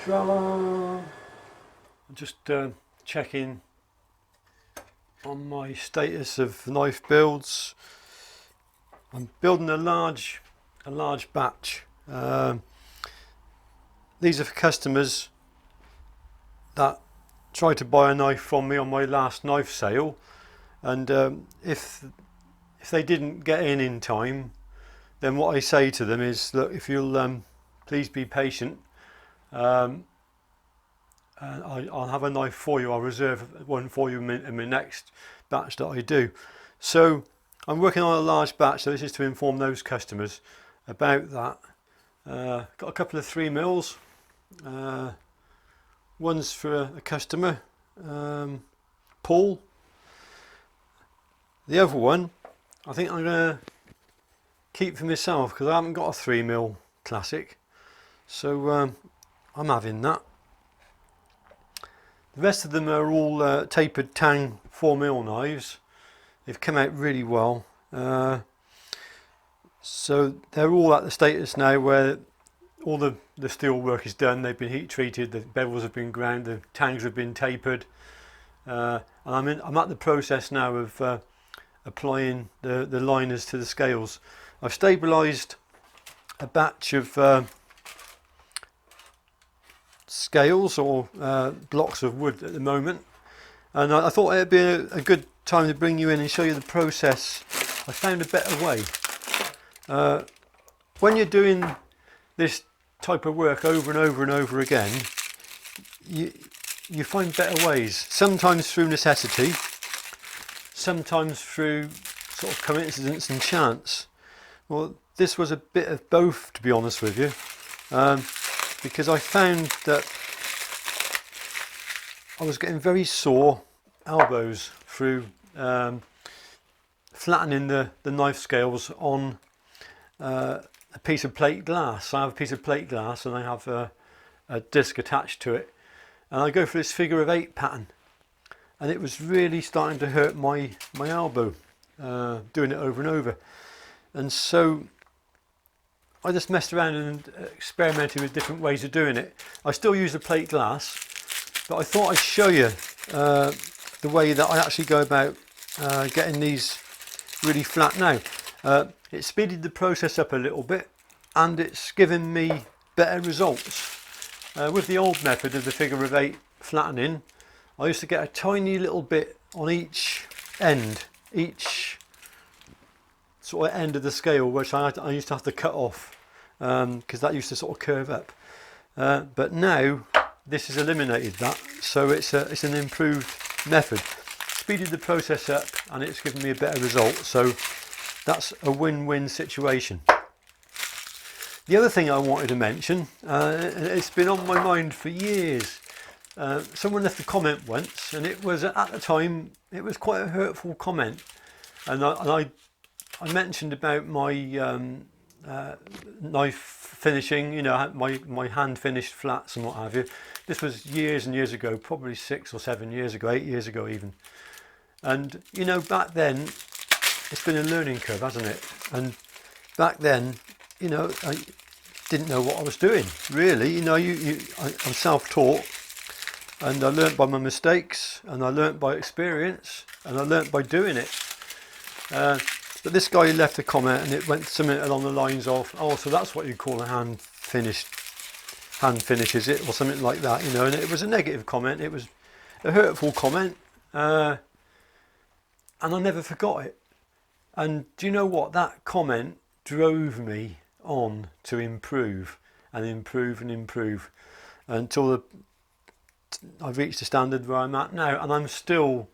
I'm just checking on my status of knife builds. I'm building a large batch. These are for customers that tried to buy a knife from me on my last knife sale, and if they didn't get in time, then what I say to them is, look, if you'll please be patient, and I'll have a knife for you. I'll reserve one for you in my next batch that I do. So I'm working on a large batch, so this is to inform those customers about that. Got a couple of 3mm. One's for a customer, Paul. The other one I think I'm going to keep for myself because I haven't got a 3mm classic, so I'm having that. The rest of them are all tapered tang 4mm knives. They've come out really well. So they're all at the status now where all the steel work is done. They've been heat treated, the bevels have been ground, the tangs have been tapered, and I'm at the process now of applying the liners to the scales. I've stabilised a batch of scales or blocks of wood at the moment, and I thought it'd be a good time to bring you in and show you the process. I found a better way. When you're doing this type of work over and over and over again, you find better ways, sometimes through necessity, sometimes through sort of coincidence and chance. Well, this was a bit of both, to be honest with you, because I found that I was getting very sore elbows through flattening the knife scales on a piece of plate glass. I have a piece of plate glass and I have a disc attached to it, and I go for this figure of 8 pattern, and it was really starting to hurt my elbow doing it over and over. And so I just messed around and experimented with different ways of doing it. I still use the plate glass, but I thought I'd show you the way that I actually go about getting these really flat now. It speeded the process up a little bit, and it's given me better results. With the old method of the figure of 8 flattening, I used to get a tiny little bit on each end, each sort of end of the scale, which I used to have to cut off because that used to sort of curve up. But now this has eliminated that, so it's an improved method. Speeded the process up and it's given me a better result, so that's a win-win situation. The other thing I wanted to mention, it's been on my mind for years. Someone left a comment once, and it was, at the time, it was quite a hurtful comment, and I mentioned about my knife finishing, you know, my hand finished flats and what have you. This was years and years ago, probably 6 or 7 years ago, 8 years ago even. And you know, back then it's been a learning curve, hasn't it? And back then, you know, I didn't know what I was doing really. You know, I'm self-taught, and I learnt by my mistakes, and I learnt by experience, and I learnt by doing it. But this guy left a comment, and it went something along the lines of, "Oh, so that's what you call a hand finish, is it?" or something like that, you know. And it was a negative comment. It was a hurtful comment, and I never forgot it. And do you know what? That comment drove me on to improve and improve and improve until I've reached the standard where I'm at now, and I'm still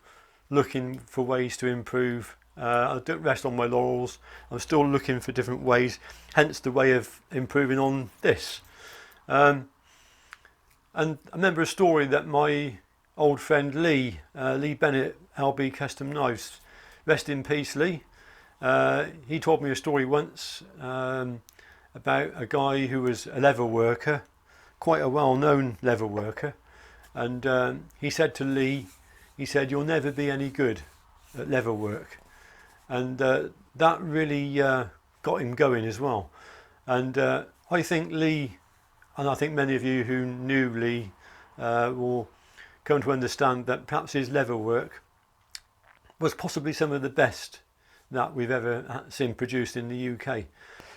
looking for ways to improve. I don't rest on my laurels. I'm still looking for different ways, hence the way of improving on this. And I remember a story that my old friend Lee Bennett, LB Custom Knives, rest in peace Lee, he told me a story once about a guy who was a leather worker, quite a well-known leather worker, and he said to Lee, he said, "You'll never be any good at leather work." And that really got him going as well. And I think Lee, and I think many of you who knew Lee will come to understand that perhaps his leather work was possibly some of the best that we've ever seen produced in the UK.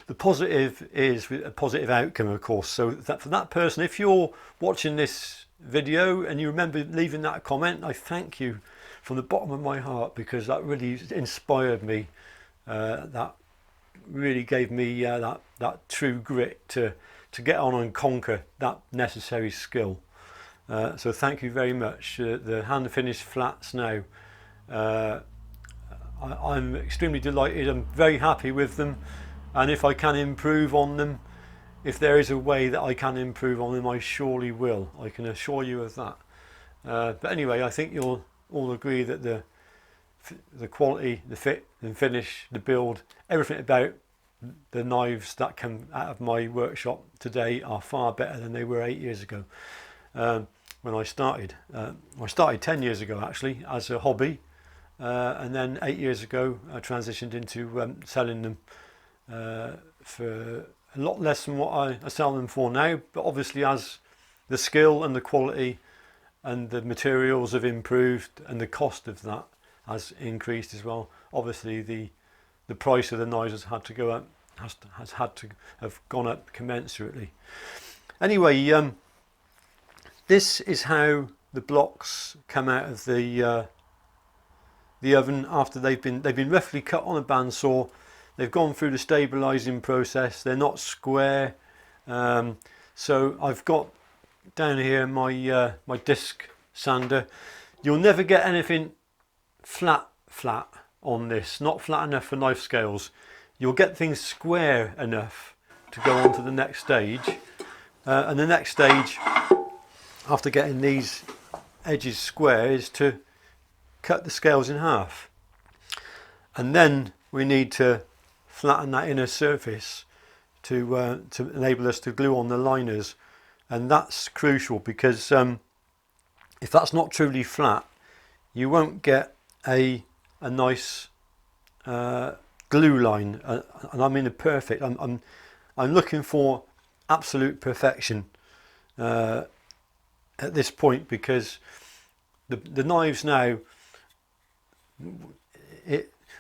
The positive is a positive outcome, of course, so that for that person, if you're watching this video and you remember leaving that comment, I thank you from the bottom of my heart, because that really inspired me. That really gave me that true grit to get on and conquer that necessary skill. So thank you very much. The hand finished flats now, I'm extremely delighted. I'm very happy with them, and if I can improve on them, if there is a way that I can improve on them, I surely will. I can assure you of that. But anyway, I think you'll all agree that the quality, the fit and finish, the build, everything about the knives that come out of my workshop today are far better than they were 8 years ago. When I started 10 years ago actually as a hobby, and then 8 years ago I transitioned into selling them for a lot less than what I sell them for now. But obviously, as the skill and the quality and the materials have improved and the cost of that has increased as well, obviously the price of the knives has had to go up, has had to have gone up commensurately. Anyway, this is how the blocks come out of the oven after they've been roughly cut on a bandsaw. They've gone through the stabilizing process. They're not square. So I've got down here my my disc sander. You'll never get anything flat on this, not flat enough for knife scales. You'll get things square enough to go on to the next stage, and the next stage after getting these edges square is to cut the scales in half, and then we need to flatten that inner surface to enable us to glue on the liners. And that's crucial, because if that's not truly flat, you won't get a nice glue line, and I mean a perfect. I'm looking for absolute perfection at this point, because the knives now,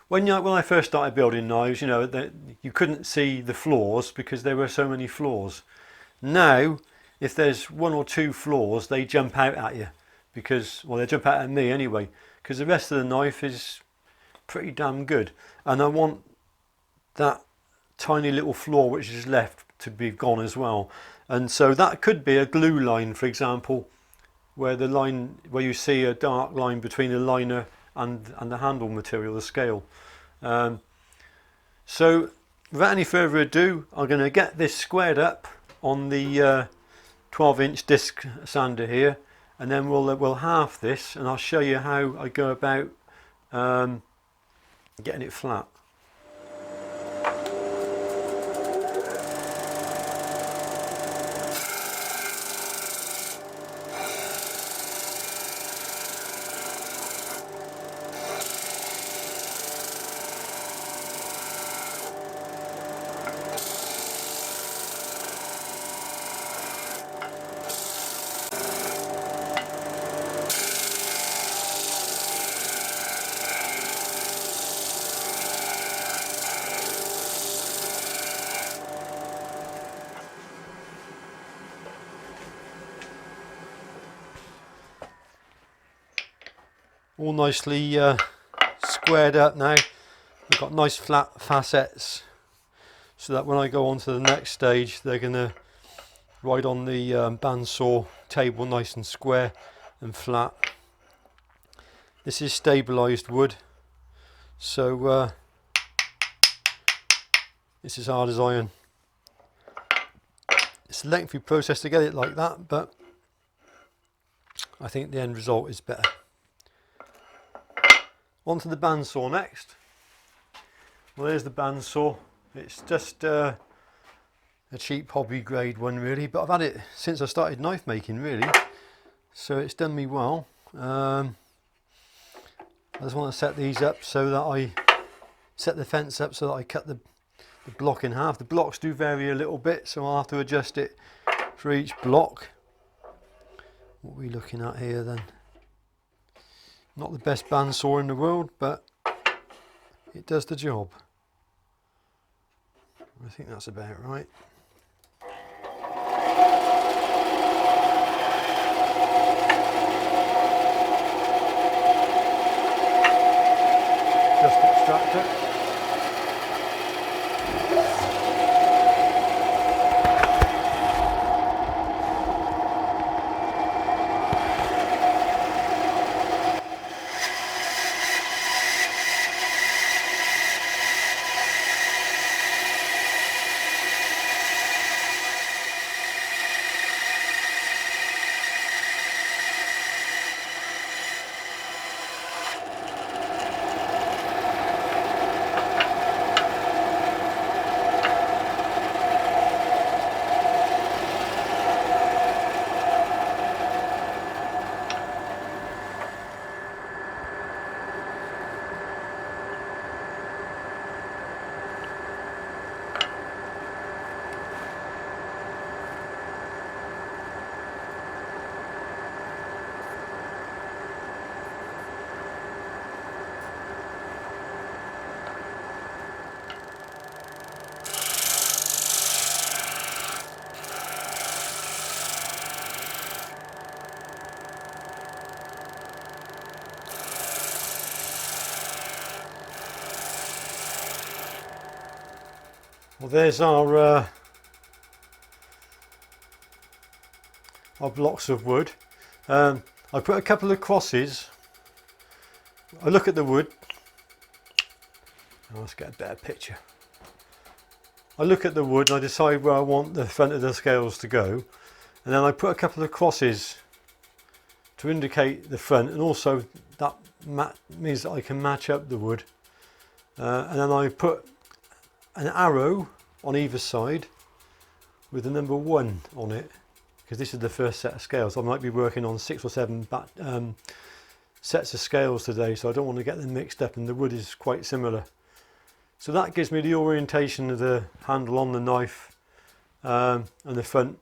when I first started building knives, you know, you couldn't see the flaws because there were so many flaws. Now, if there's one or two flaws, they jump out at you, because, well, they jump out at me anyway, because the rest of the knife is pretty damn good, and I want that tiny little flaw which is left to be gone as well. And so that could be a glue line, for example, where you see a dark line between the liner and the handle material, the scale. So without any further ado, I'm going to get this squared up on the 12-inch disc sander here, and then we'll halve this, and I'll show you how I go about getting it flat. All nicely squared up now. I've got nice flat facets, so that when I go on to the next stage, they're going to ride on the bandsaw table nice and square and flat. This is stabilized wood, so it's as hard as iron. It's a lengthy process to get it like that, but I think the end result is better. On to the bandsaw next. Well, there's the bandsaw. It's just a cheap hobby grade one really, but I've had it since I started knife making really, so it's done me well. I just want to set these up so that I set the fence up so that I cut the the block in half. The blocks do vary a little bit, so I'll have to adjust it for each block. What are we looking at here then? Not the best bandsaw in the world, but it does the job. I think that's about right. Just extract it. Well, there's our blocks of wood. I put a couple of crosses. I look at the wood. Oh, let's get a better picture. I look at the wood and I decide where I want the front of the scales to go, and then I put a couple of crosses to indicate the front, and also that means that I can match up the wood. And then I put an arrow on either side with the number 1 on it, because this is the first set of scales. I might be working on 6 or 7 sets of scales today, so I don't want to get them mixed up, and the wood is quite similar. So that gives me the orientation of the handle on the knife and the front.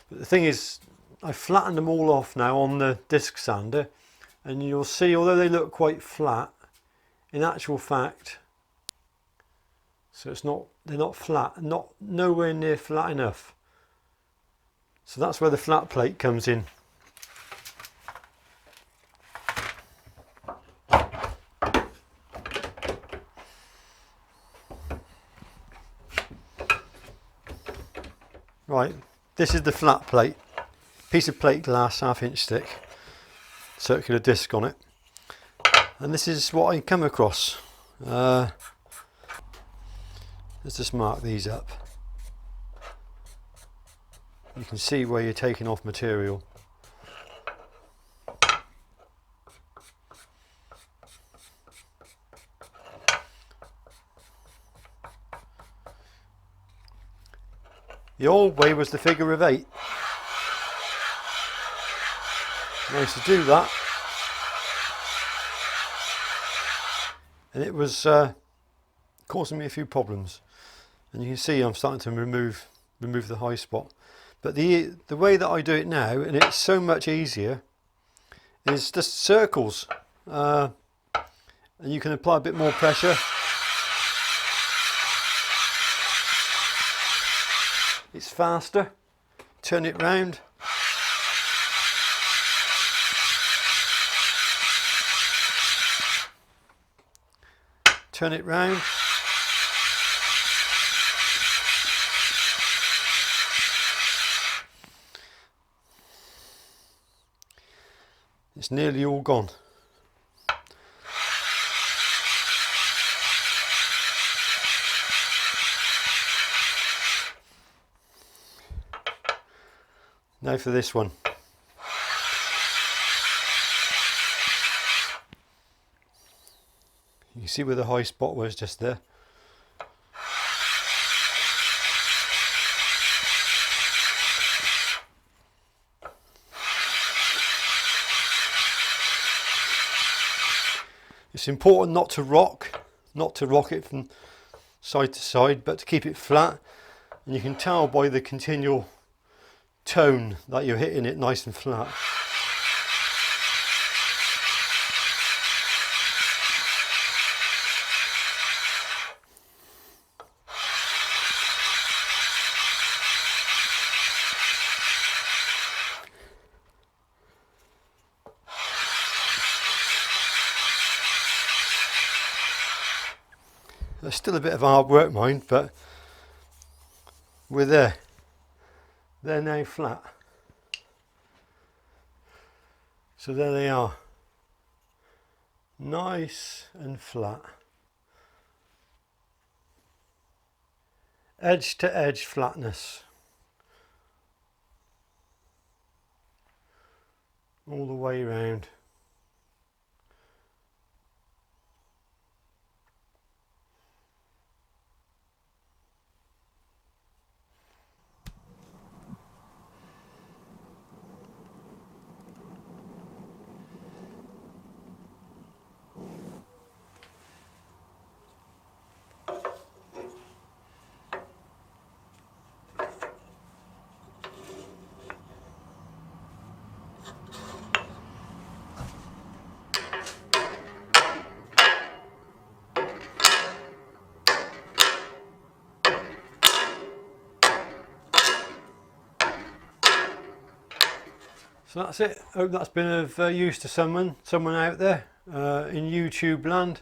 But the thing is, I've flattened them all off now on the disc sander, and you'll see, although they look quite flat, in actual fact, so they're not flat, nowhere near flat enough. So that's where the flat plate comes in. Right, this is the flat plate. Piece of plate glass, 1/2 inch thick, circular disc on it. And this is what I come across. Let's just mark these up. You can see where you're taking off material. The old way was the figure of 8. I used to do that, and it was causing me a few problems. And you can see I'm starting to remove the high spot. But the way that I do it now, and it's so much easier, is just circles, and you can apply a bit more pressure. It's faster. Turn it round. Turn it round. It's nearly all gone. Now for this one. You see where the high spot was just there. It's important not to rock it from side to side, but to keep it flat. And you can tell by the continual tone that you're hitting it nice and flat. It's still a bit of hard work, mind, but we're there. They're now flat. So there they are. Nice and flat. Edge to edge flatness. All the way around. So that's it. Hope that's been of use to someone out there in YouTube land.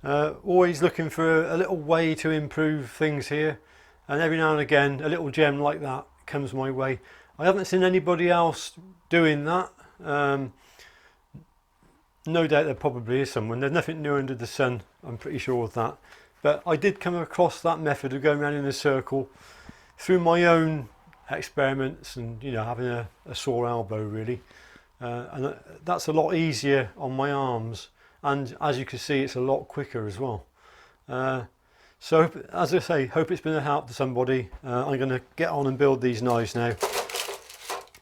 Always looking for a little way to improve things here, and every now and again a little gem like that comes my way. I haven't seen anybody else doing that. No doubt there probably is someone. There's nothing new under the sun, I'm pretty sure of that. But I did come across that method of going around in a circle through my own experiments, and having a sore elbow really, and that's a lot easier on my arms, and as you can see it's a lot quicker as well. So as I say, hope it's been a help to somebody. I'm going to get on and build these knives now.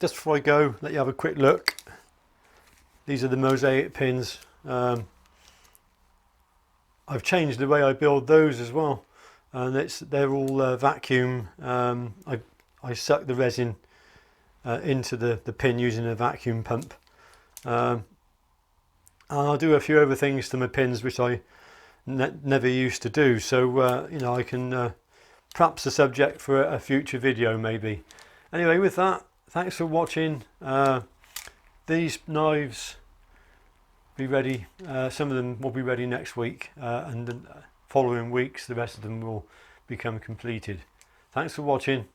Just before I go, let you have a quick look. These are the mosaic pins. I've changed the way I build those as well, and they're all vacuum. I suck the resin into the pin using a vacuum pump, and I'll do a few other things to my pins which I never used to do, so I can perhaps a subject for a future video maybe. Anyway, with that, thanks for watching. These knives be ready, some of them will be ready next week, and the following weeks the rest of them will become completed. Thanks for watching.